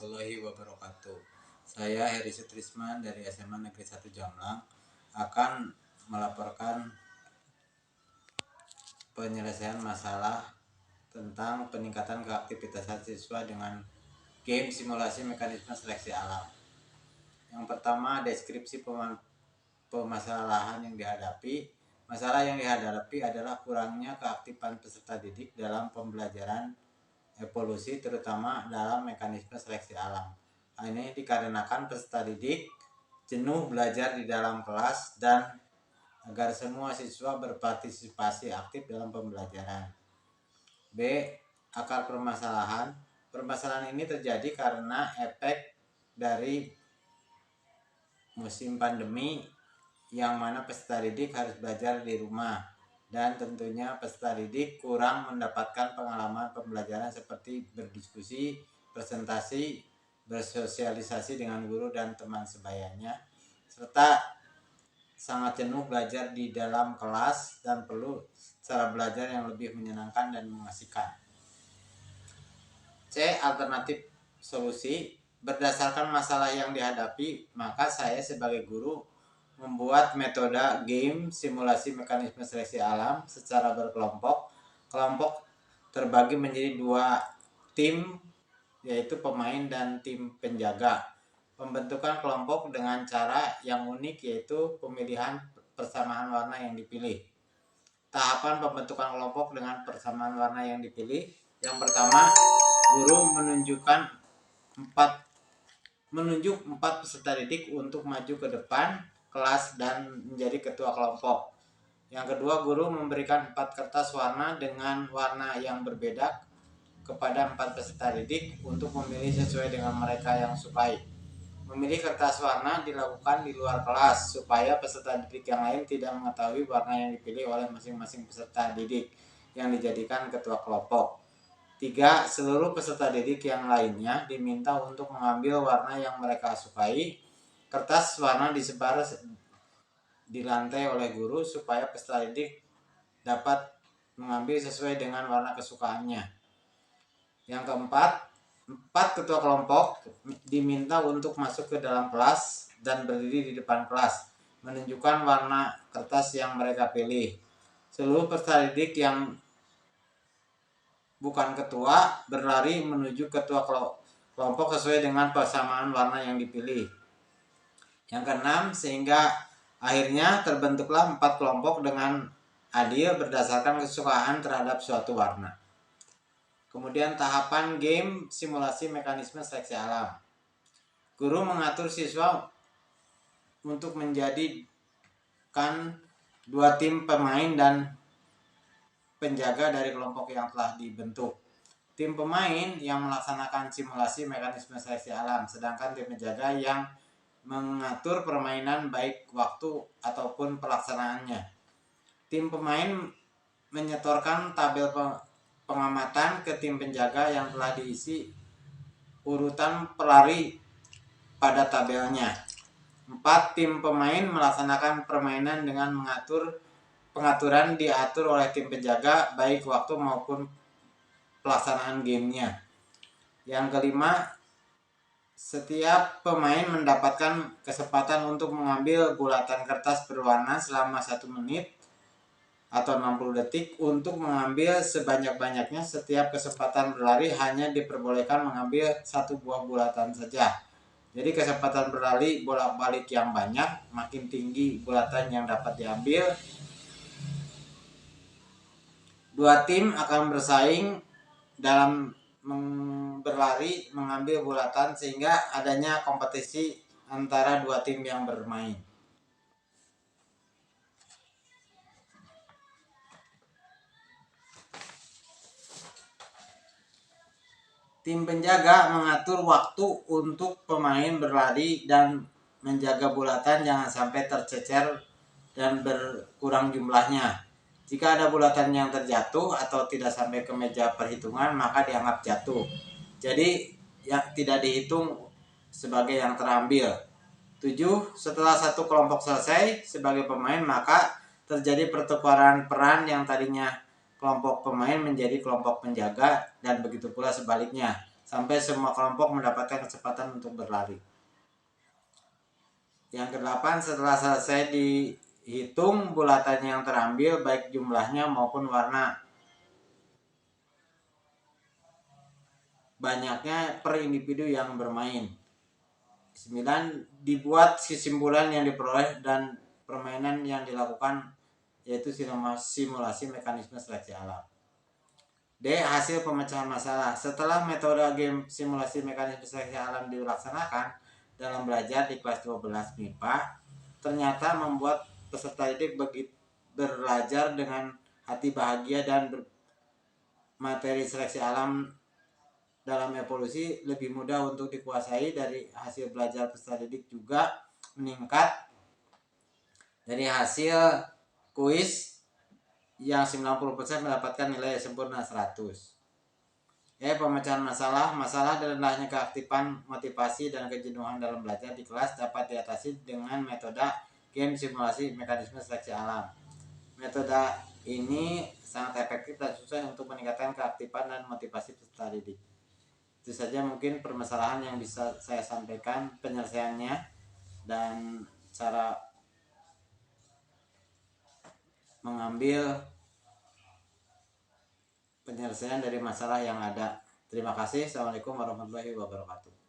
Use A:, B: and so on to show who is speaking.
A: warahmatullahi wabarakatuh. Saya Heri Sutrisman dari SMA Negeri 1 Jamlang akan melaporkan penyelesaian masalah tentang peningkatan keaktifitasan siswa dengan game simulasi mekanisme seleksi alam. Yang pertama, deskripsi permasalahan yang dihadapi. Masalah yang dihadapi adalah kurangnya keaktifan peserta didik dalam pembelajaran evolusi, terutama dalam mekanisme seleksi alam. Hal ini dikarenakan peserta didik jenuh belajar di dalam kelas dan agar semua siswa berpartisipasi aktif dalam pembelajaran. B. Akar permasalahan. Permasalahan ini terjadi karena efek dari musim pandemi yang mana peserta didik harus belajar di rumah. Dan tentunya peserta didik kurang mendapatkan pengalaman pembelajaran seperti berdiskusi, presentasi, bersosialisasi dengan guru dan teman sebayanya, serta sangat jenuh belajar di dalam kelas dan perlu cara belajar yang lebih menyenangkan dan mengasihkan. C. Alternatif solusi. Berdasarkan masalah yang dihadapi, maka saya sebagai guru membuat metode game simulasi mekanisme seleksi alam secara berkelompok. Kelompok terbagi menjadi 2 tim, yaitu pemain dan tim penjaga. Pembentukan kelompok dengan cara yang unik, yaitu pemilihan persamaan warna yang dipilih. Tahapan pembentukan kelompok dengan persamaan warna yang dipilih. Yang pertama, guru menunjuk 4 peserta didik untuk maju ke depan kelas dan menjadi ketua kelompok. Yang kedua, guru memberikan 4 kertas warna dengan warna yang berbeda kepada 4 peserta didik untuk memilih sesuai dengan mereka yang sukai. Memilih kertas warna dilakukan di luar kelas supaya peserta didik yang lain tidak mengetahui warna yang dipilih oleh masing-masing peserta didik yang dijadikan ketua kelompok. 3. Seluruh peserta didik yang lainnya diminta untuk mengambil warna yang mereka sukai. Kertas warna disebar di lantai oleh guru supaya peserta didik dapat mengambil sesuai dengan warna kesukaannya. Yang keempat, 4 ketua kelompok diminta untuk masuk ke dalam kelas dan berdiri di depan kelas, menunjukkan warna kertas yang mereka pilih. Seluruh peserta didik yang bukan ketua berlari menuju ketua kelompok sesuai dengan persamaan warna yang dipilih. Yang keenam, sehingga akhirnya terbentuklah 4 kelompok dengan adil berdasarkan kesukaan terhadap suatu warna. Kemudian tahapan game simulasi mekanisme seleksi alam. Guru mengatur siswa untuk menjadikan 2 tim pemain dan penjaga dari kelompok yang telah dibentuk. Tim pemain yang melaksanakan simulasi mekanisme seleksi alam, sedangkan tim penjaga yang mengatur permainan baik waktu ataupun pelaksanaannya. Tim pemain menyetorkan tabel pengamatan ke tim penjaga yang telah diisi urutan pelari pada tabelnya. 4. Tim pemain melaksanakan permainan dengan pengaturan diatur oleh tim penjaga baik waktu maupun pelaksanaan gamenya. Yang kelima, setiap pemain mendapatkan kesempatan untuk mengambil bulatan kertas berwarna selama 1 menit atau 60 detik untuk mengambil sebanyak-banyaknya. Setiap kesempatan berlari hanya diperbolehkan mengambil 1 buah bulatan saja. Jadi kesempatan berlari bolak-balik yang banyak, makin tinggi bulatan yang dapat diambil. 2 tim akan bersaing dalam berlari mengambil bulatan sehingga adanya kompetisi antara 2 tim yang bermain. Tim penjaga mengatur waktu untuk pemain berlari dan menjaga bulatan jangan sampai tercecer dan berkurang jumlahnya. Jika ada bulatan yang terjatuh atau tidak sampai ke meja perhitungan, maka dianggap jatuh. Jadi tidak dihitung sebagai yang terambil. 7. Setelah 1 kelompok selesai sebagai pemain, maka terjadi pertukaran peran yang tadinya kelompok pemain menjadi kelompok penjaga dan begitu pula sebaliknya. sampai semua kelompok mendapatkan kesempatan untuk berlari. Yang kedelapan, setelah selesai dihitung bulatan yang terambil baik jumlahnya maupun warna banyaknya per individu yang bermain. 9. Dibuat kesimpulan yang diperoleh dan permainan yang dilakukan, yaitu simulasi mekanisme seleksi alam. D. Hasil pemecahan masalah. Setelah metode game simulasi mekanisme seleksi alam dilaksanakan dalam belajar di kelas 12 MIPA, ternyata membuat peserta didik belajar dengan hati bahagia dan materi seleksi alam dalam evolusi lebih mudah untuk dikuasai. Dari hasil belajar peserta didik juga meningkat dari hasil kuis yang 90% mendapatkan nilai sempurna 100. Pemecahan masalah. Masalah dan rendahnya keaktifan, motivasi, dan kejenuhan dalam belajar di kelas dapat diatasi dengan metode game simulasi mekanisme seleksi alam. Metode ini sangat efektif dan sukses untuk meningkatkan keaktifan dan motivasi peserta didik. Itu saja mungkin permasalahan yang bisa saya sampaikan penyelesaiannya dan cara mengambil penyelesaian dari masalah yang ada. Terima kasih. Assalamualaikum warahmatullahi wabarakatuh.